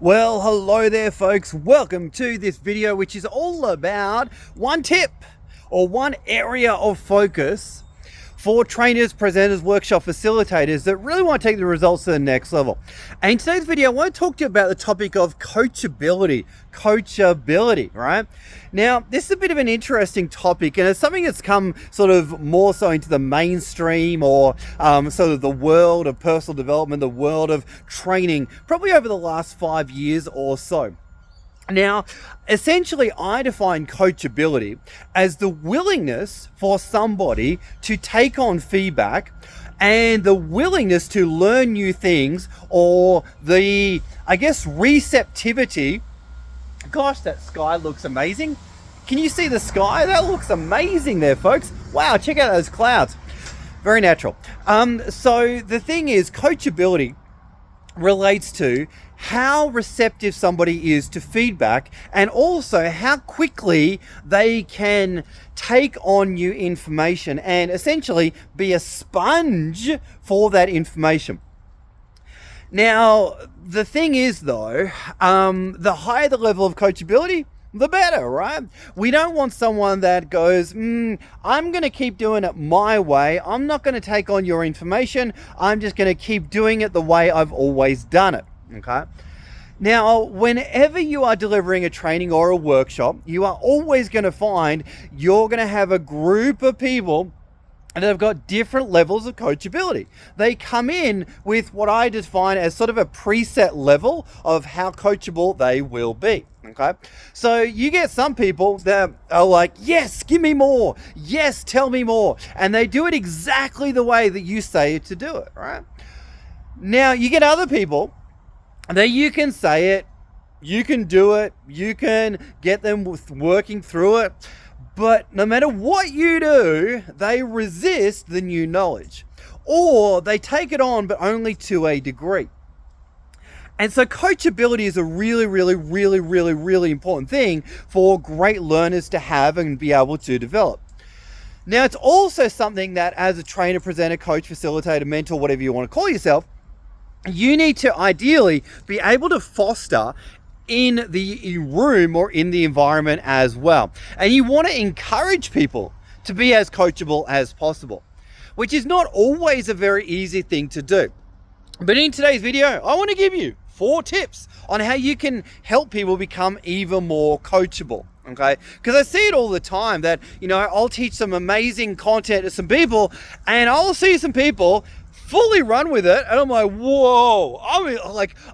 Well, hello there folks. Welcome to this video, which is all about one tip or one area of focus for trainers, presenters, workshop facilitators that really want to take the results to the next level. And in today's video, I want to talk to you about the topic of coachability, right? Now, this is a bit of an interesting topic, and it's something that's come sort of more so into the mainstream or sort of the world of personal development, the world of training, probably over the last 5 years or so. Now, essentially, I define coachability as the willingness for somebody to take on feedback and the willingness to learn new things, or the, receptivity. Gosh, that sky looks amazing. Can you see the sky? That looks amazing there, folks. Wow, check out those clouds. Very natural. So the thing is, coachability relates to how receptive somebody is to feedback, and also how quickly they can take on new information and essentially be a sponge for that information. Now, the thing is though, the higher the level of coachability, the better, right? We don't want someone that goes, I'm going to keep doing it my way. I'm not going to take on your information. I'm just going to keep doing it the way I've always done it, okay? Now, whenever you are delivering a training or a workshop, you are always going to find you're going to have a group of people and they've got different levels of coachability. They come in with what I define as sort of a preset level of how coachable they will be. Okay, so you get some people that are like, yes, give me more. Yes, tell me more. And they do it exactly the way that you say to do it, right? Now, you get other people that you can say it, you can do it, you can get them working through it. But no matter what you do, they resist the new knowledge, or they take it on, but only to a degree. And so coachability is a really important thing for great learners to have and be able to develop. Now, it's also something that as a trainer, presenter, coach, facilitator, mentor, whatever you want to call yourself, you need to ideally be able to foster in the room or in the environment as well. And you want to encourage people to be as coachable as possible, which is not always a very easy thing to do. But in today's video, I want to give you 4 tips on how you can help people become even more coachable. Okay, because I see it all the time that, I'll teach some amazing content to some people and I'll see some people fully run with it, and I'm like, whoa,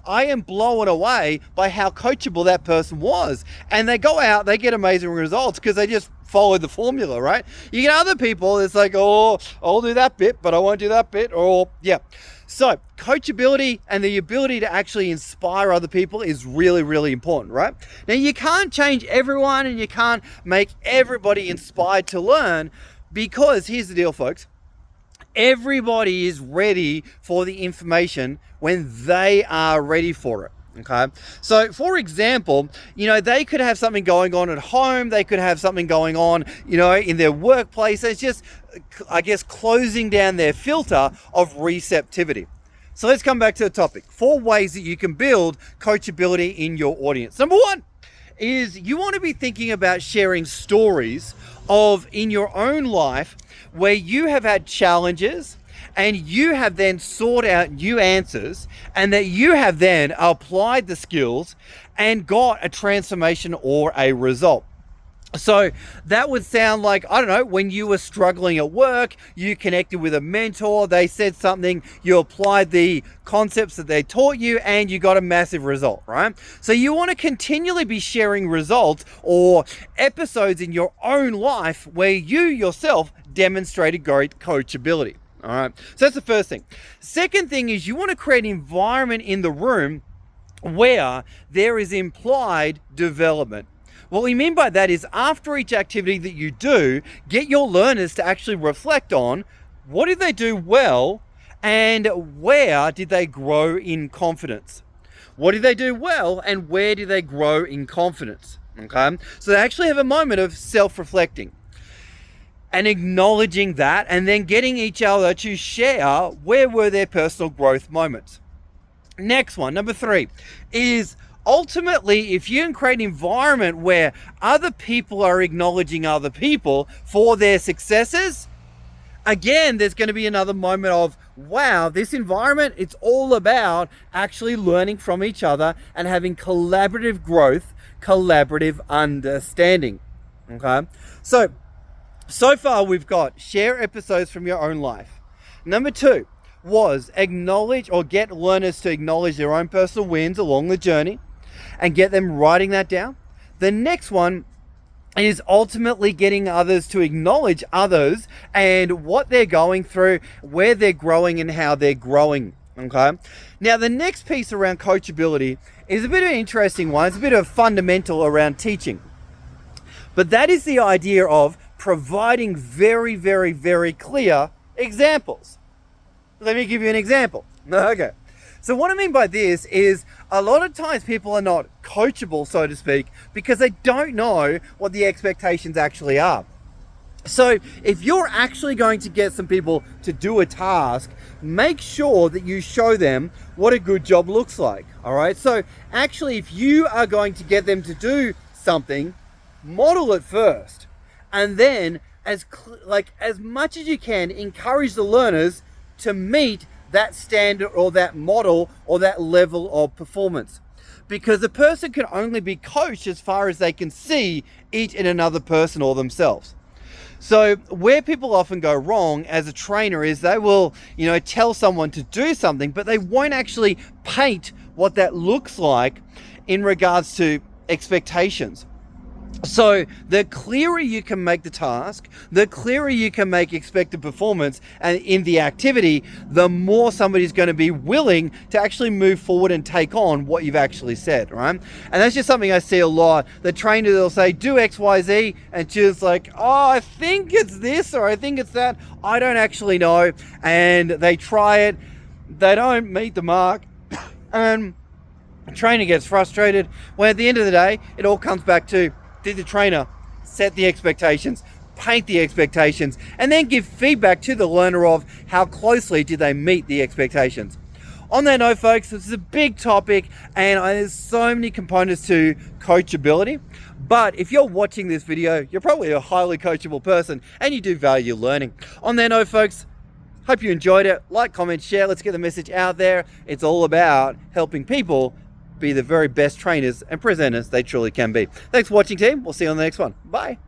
I am blown away by how coachable that person was. And they go out, they get amazing results because they just followed the formula, right? You get other people, it's like, oh, I'll do that bit, but I won't do that bit, or yeah. So coachability and the ability to actually inspire other people is really important, right? Now, you can't change everyone and you can't make everybody inspired to learn, because here's the deal, folks. Everybody is ready for the information when they are ready for it. Okay. So for example, they could have something going on at home. They could have something going on, in their workplace. It's just, closing down their filter of receptivity. So let's come back to the topic. 4 ways that you can build coachability in your audience. Number 1 is you want to be thinking about sharing stories of in your own life where you have had challenges and you have then sought out new answers, and that you have then applied the skills and got a transformation or a result. So that would sound like, I don't know, when you were struggling at work, you connected with a mentor, they said something, you applied the concepts that they taught you, and you got a massive result, right? So you want to continually be sharing results or episodes in your own life where you yourself demonstrated great coachability. All right. So that's the first thing. Second thing is you want to create an environment in the room where there is implied development. What we mean by that is, after each activity that you do, get your learners to actually reflect on what did they do well and where did they grow in confidence. What did they do well and where did they grow in confidence? Okay. So they actually have a moment of self-reflecting and acknowledging that, and then getting each other to share where were their personal growth moments. Next one, number 3, is ultimately, if you can create an environment where other people are acknowledging other people for their successes, again, there's going to be another moment of, wow, this environment, it's all about actually learning from each other and having collaborative growth, collaborative understanding. Okay. So far we've got share episodes from your own life. Number 2 was acknowledge or get learners to acknowledge their own personal wins along the journey and get them writing that down. The next one is ultimately getting others to acknowledge others and what they're going through, where they're growing and how they're growing. Okay. Now the next piece around coachability is a bit of an interesting one. It's a bit of fundamental around teaching. But that is the idea of providing very, very, very clear examples. Let me give you an example. Okay. So what I mean by this is a lot of times people are not coachable, so to speak, because they don't know what the expectations actually are. So if you're actually going to get some people to do a task, make sure that you show them what a good job looks like. All right. So actually, if you are going to get them to do something, model it first, and then as much as you can, encourage the learners to meet that standard or that model or that level of performance, because a person can only be coached as far as they can see it in another person or themselves. So where people often go wrong as a trainer is they will, tell someone to do something, but they won't actually paint what that looks like in regards to expectations. So the clearer you can make the task, the clearer you can make expected performance and in the activity, the more somebody's going to be willing to actually move forward and take on what you've actually said, right? And that's just something I see a lot. The trainers will say, do X, Y, Z, and just like, oh, I think it's this or I think it's that. I don't actually know. And they try it. They don't meet the mark. And the trainer gets frustrated. When at the end of the day, it all comes back to, did the trainer set the expectations, paint the expectations, and then give feedback to the learner of how closely did they meet the expectations? On that note, folks, this is a big topic and there's so many components to coachability. But if you're watching this video, you're probably a highly coachable person and you do value learning. On that note, folks, hope you enjoyed it. Like, comment, share. Let's get the message out there. It's all about helping people be the very best trainers and presenters they truly can be. Thanks for watching, team. We'll see you on the next one. Bye.